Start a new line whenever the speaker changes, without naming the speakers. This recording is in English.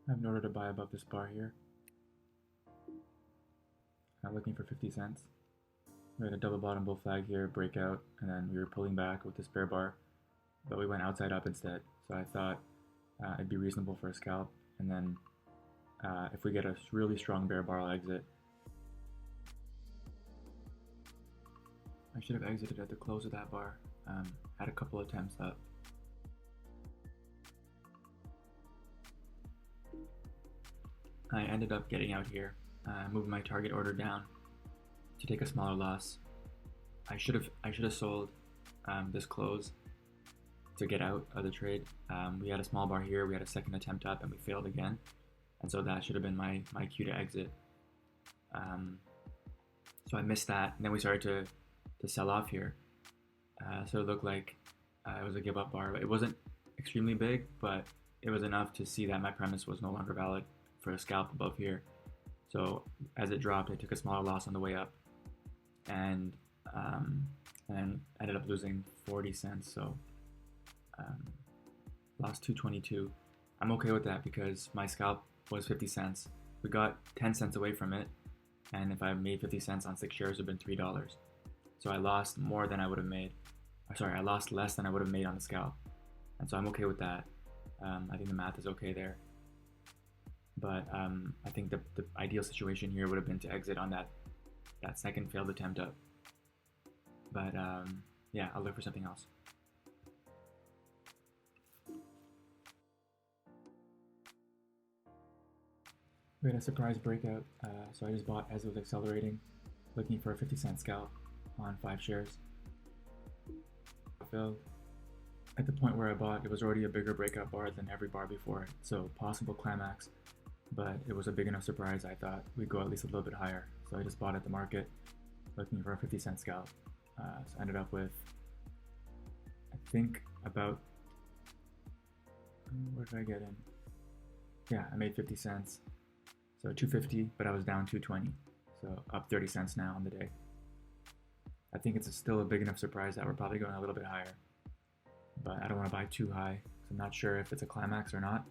I have an order to buy above this bar here. I'm looking for 50 cents. We had a double bottom bull flag here, breakout, and then we were pulling back with the spare bar, but we went outside up instead. So I thought it'd be reasonable for a scalp, and then if we get a really strong bear bar, I'll exit. I should have exited at the close of that bar. Had a couple attempts up. I ended up getting out here, moving my target order down to take a smaller loss. I should have sold this close to get out of the trade. We had a small bar here, we had a second attempt up, and we failed again, and so that should have been my cue to exit. So I missed that, and then we started to sell off here. So it looked like it was a give up bar. It wasn't extremely big, but it was enough to see that my premise was no longer valid for a scalp above here. So as it dropped, I took a smaller loss on the way up, and ended up losing 40 cents. So lost 222. I'm okay with that because my scalp was 50 cents. We got 10 cents away from it, and if I made 50 cents on 6 shares, it would have been $3. So I lost more than I would have made. Sorry, I lost less than I would have made on the scalp, and so I'm okay with that. I think the math is okay there. But I think the ideal situation here would have been to exit on that second failed attempt up. But yeah, I'll look for something else. We had a surprise breakout, so I just bought as it was accelerating, looking for a 50-cent scalp on 5 shares. Failed. At the point where I bought, it was already a bigger breakout bar than every bar before it, so possible climax, but it was a big enough surprise I thought we'd go at least a little bit higher. So I just bought at the market, looking for a 50-cent scalp. So I ended up with, I think, about, where did I get in? Yeah, I made 50 cents. So 250, but I was down 220. So up 30 cents now on the day. I think it's still a big enough surprise that we're probably going a little bit higher. But I don't want to buy too high, so I'm not sure if it's a climax or not.